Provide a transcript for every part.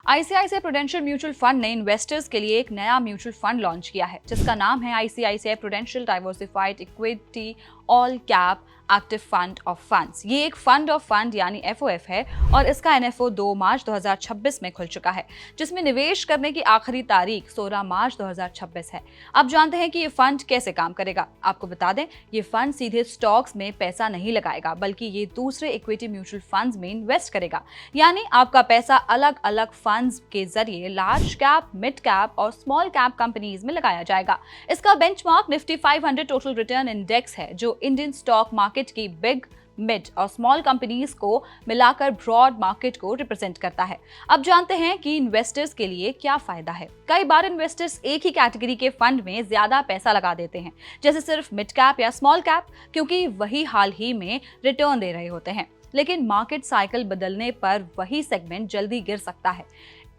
ICICI prudential mutual fund ने investors के लिए एक नया म्यूचुअल फंड लॉन्च किया है जिसका नाम है ICICI prudential diversified equity all cap active fund of funds. ये एक फंड ऑफ फंड यानी एफओएफ है और इसका एनएफओ 2 मार्च 2026 में खुल चुका है, जिसमें निवेश करने की आखिरी तारीख 16 मार्च 2026 है। अब जानते हैं कि ये फंड कैसे काम करेगा। आपको बता दें, ये फंड सीधे स्टॉक्स में पैसा नहीं लगाएगा, बल्कि ये दूसरे इक्विटी म्यूचुअल फंड्स में इन्वेस्ट करेगा। यानी आपका पैसा अलग अलग फंड्स के जरिए लार्ज कैप, मिड कैप और स्मॉल कैप कंपनीज में लगाया जाएगा। इसका benchmark Nifty 500 total return index है, जो इंडियन स्टॉक मार्केट की बिग, मिड और स्मॉल कंपनीज को मिलाकर ब्रॉड मार्केट को रिप्रेजेंट करता है। अब जानते हैं कि इन्वेस्टर्स के लिए क्या फायदा है। कई बार इन्वेस्टर्स एक ही कैटेगरी के फंड में ज्यादा पैसा लगा देते हैं, जैसे सिर्फ मिड कैप या स्मॉल कैप, क्योंकि वही हाल ही में रिटर्न दे रहे होते हैं। लेकिन मार्केट साइकिल बदलने पर वही सेगमेंट जल्दी गिर सकता है।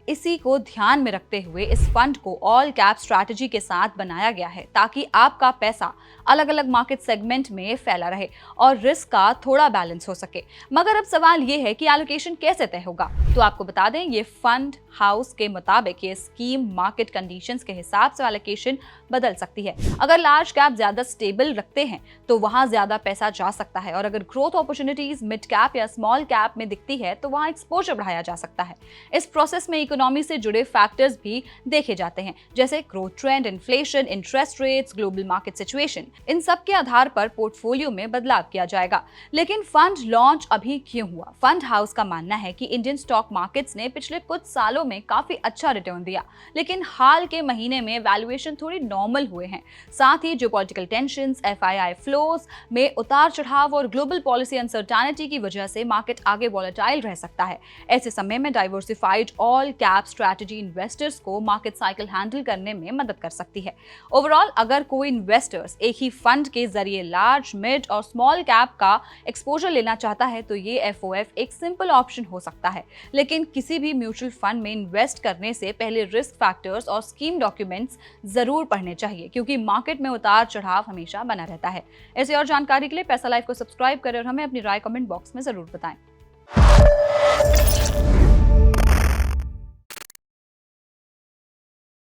इसी को ध्यान में रखते हुए इस फंड को ऑल कैप स्ट्रैटेजी के साथ बनाया गया है, ताकि आपका पैसा अलग अलग मार्केट सेगमेंट में फैला रहे और रिस्क का थोड़ा बैलेंस हो सके। मगर अब सवाल ये है कि एलोकेशन कैसे तय होगा। तो आपको बता दें, ये फंड हाउस के मुताबिक ये स्कीम मार्केट कंडीशंस के हिसाब से एलोकेशन बदल सकती है। अगर लार्ज कैप ज्यादा स्टेबल रखते हैं तो वहां ज्यादा पैसा जा सकता है, और अगर ग्रोथ अपॉर्चुनिटीज मिड कैप या स्मॉल कैप में दिखती है तो वहां एक्सपोजर बढ़ाया जा सकता है। इस प्रोसेस में इकोनॉमी से जुड़े फैक्टर्स भी देखे जाते हैं, जैसे growth trend, inflation, interest rates, global market situation. इन सब के आधार पर पोर्टफोलियो में बदलाव किया जाएगा। लेकिन फंड लॉन्च अभी क्यों हुआ? फंड हाउस का मानना है कि इंडियन स्टॉक मार्केट्स ने पिछले कुछ सालों में काफी अच्छा रिटर्न दिया, लेकिन हाल के महीने में वैल्यूएशन थोड़ी नॉर्मल हुए हैं। साथ ही जियोपॉलिटिकल टेंशंस, एफआईआई फ्लोज में उतार चढ़ाव और ग्लोबल पॉलिसी अनसर्टेनिटी की वजह से मार्केट आगे वॉलेटाइल रह सकता है। ऐसे समय में diversified all cap strategy investors को मार्केट साइकिल हैंडल करने में मदद कर सकती है। ओवरऑल, अगर कोई इन्वेस्टर्स एक ही फंड के जरिए लार्ज, मिड और स्मॉल कैप का एक्सपोजर लेना चाहता है तो ये एफओएफ एक सिंपल ऑप्शन हो सकता है। लेकिन किसी भी म्यूचुअल फंड में इन्वेस्ट करने से पहले रिस्क फैक्टर्स और स्कीम डॉक्यूमेंट्स जरूर पढ़ने चाहिए, क्योंकि मार्केट में उतार चढ़ाव हमेशा बना रहता है। ऐसी और जानकारी के लिए पैसा लाइव को सब्सक्राइब करें और हमें अपनी राय कमेंट बॉक्स में जरूर बताएं।